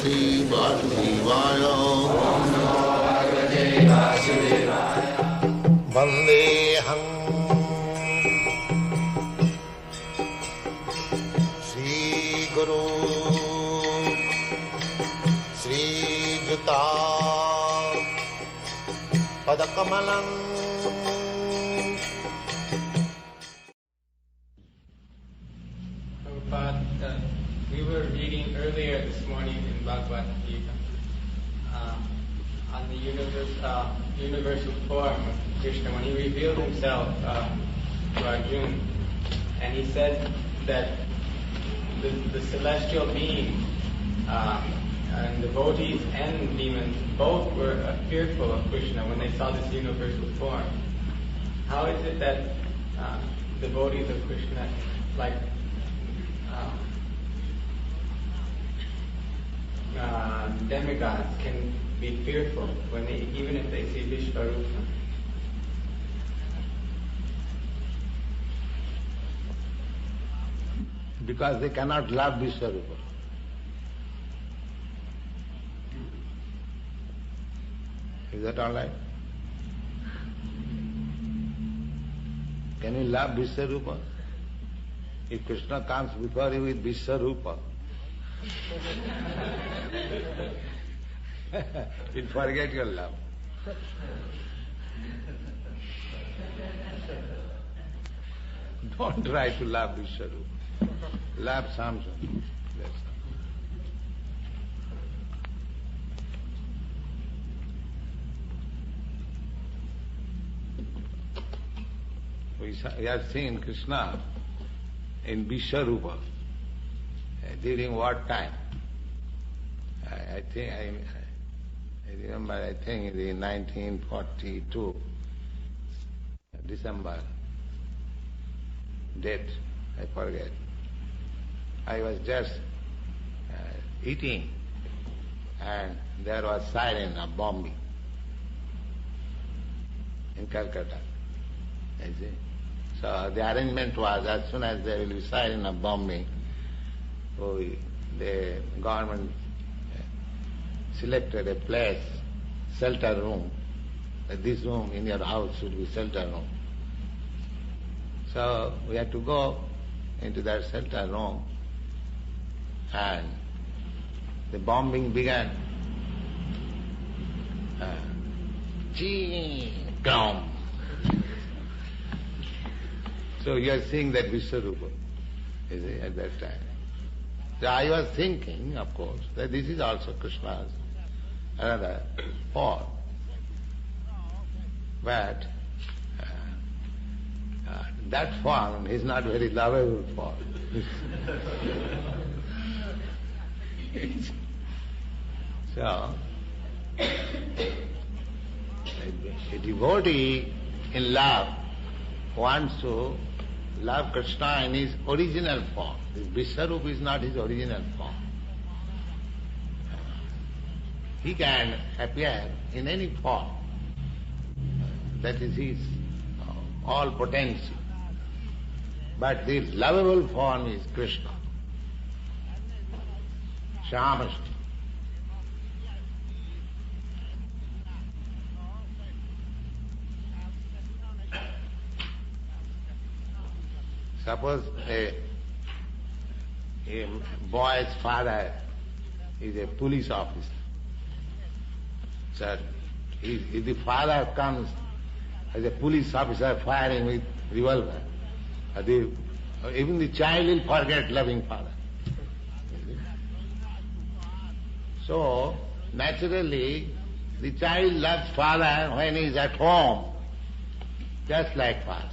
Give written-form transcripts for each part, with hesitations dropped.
Bhagavate Vasudevaya. Vandeham Sri Guru Sri Juta Padakamalam. We were reading earlier this morning in Bhagavad Gita on the universal form of Krishna when he revealed himself to Arjuna, and he said that the celestial beings and devotees and demons both were fearful of Krishna when they saw this universal form. How is it that devotees of Krishna, like demigods, can be fearful when even if they see Vishvarupa? Because they cannot love Vishvarupa. Is that all right? Can you love Vishvarupa? If Krishna comes before you with Vishvarupa, you'll forget your love. Don't try to love Vishvarupa. Love Samson. That's all. We have seen Krishna in Vishvarupa. During what time? I remember, I think in 1942, December, date, I forget. I was just eating and there was siren of bombing in Calcutta. I see. So the arrangement was as soon as there will be siren of bombing, so the government selected a place, shelter room. This room in your house should be shelter room. So we had to go into that shelter room, and the bombing began. Gong. So you are seeing that Vishvarupa, is it, at that time. So I was thinking, of course, that this is also Krishna's another form. But that form is not very lovable form. So, a devotee in love wants to love Krishna in his original form. This Vishvarupa is not his original form. He can appear in any form. That is his all potential. But the lovable form is Krishna. Shamashti. Suppose a boy's father is a police officer. So if the father comes as a police officer firing with revolver, even the child will forget loving father. So, naturally, the child loves father when he is at home, just like father.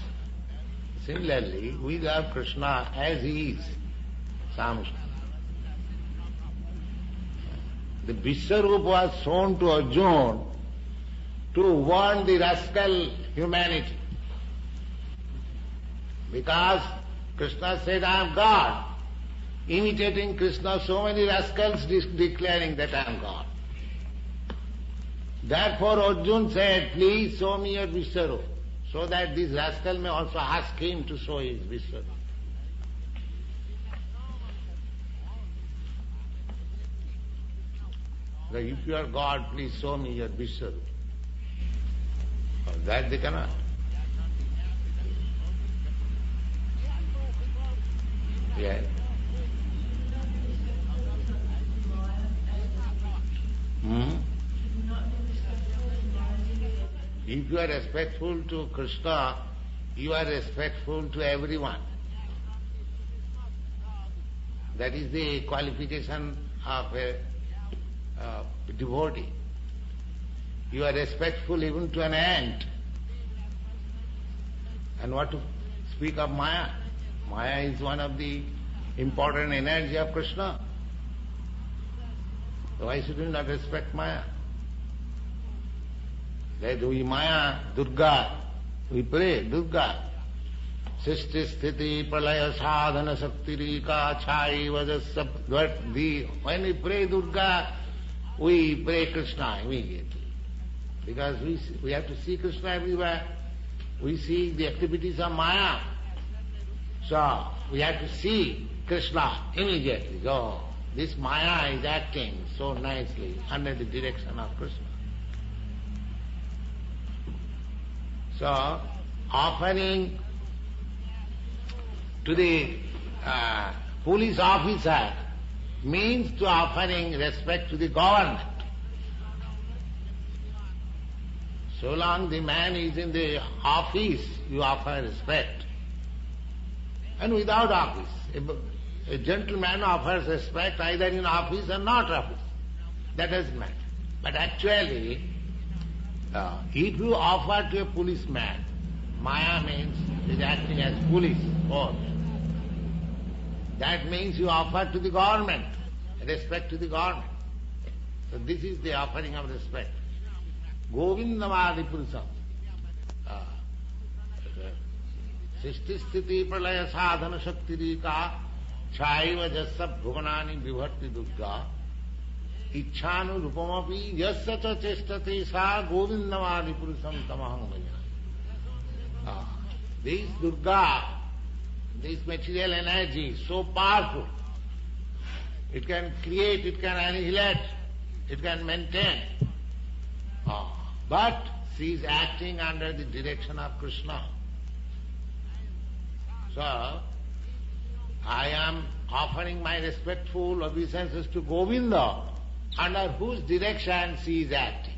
Similarly, we love Krishna as he is, Samashti. The Vishvarupa was shown to Arjuna to warn the rascal humanity. Because Krishna said, I am God. Imitating Krishna, so many rascals declaring that I am God. Therefore Arjuna said, please show me your Vishvarupa, so that this rascal may also ask him to show his Vishvarupa. that if you are God, please show me your Vishwarup. That they cannot. Yes. If you are respectful to Krishna, you are respectful to everyone. That is the qualification of a devotee. You are respectful even to an ant. And what to speak of Maya? Maya is one of the important energy of Krishna. So why should we not respect Maya? That we Maya, Durga, we pray, Durga. Sisti sthiti pralaya sadhana saktirika chai vajasya. When we pray Durga, we pray Krishna immediately. Because we have to see Krishna everywhere. We see the activities of Maya. So we have to see Krishna immediately. So this Maya is acting so nicely under the direction of Krishna. So offering to the police officer means to offering respect to the government. So long the man is in the office, you offer respect. And without office, a gentleman offers respect either in office or not office. That doesn't matter. But actually, if you offer to a policeman, Maya means is acting as police force. That means you offer to the government, respect to the government. So this is the offering of respect. Govindamadi Purusam. Sisti sthiti pralaya sadhana shaktirika chaiva jasya bhuvanani vibharti durga ichhanu rupamapi yasya cha chestate sa govindamadi purusam tamaham bhaja. This Durga, this material energy is so powerful. It can create, it can annihilate, it can maintain. But she is acting under the direction of Krishna. So, I am offering my respectful obeisances to Govinda, under whose direction she is acting.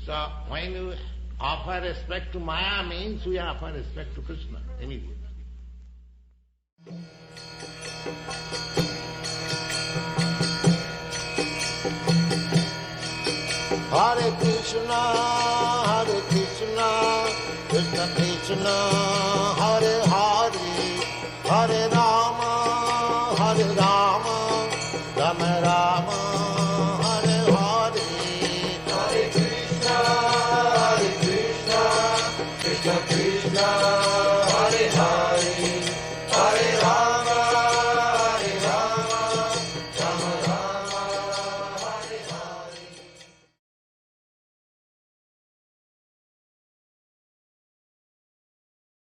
So, when you offer respect to Maya means we offer respect to Krishna immediately. Hare Krishna, Krishna Krishna,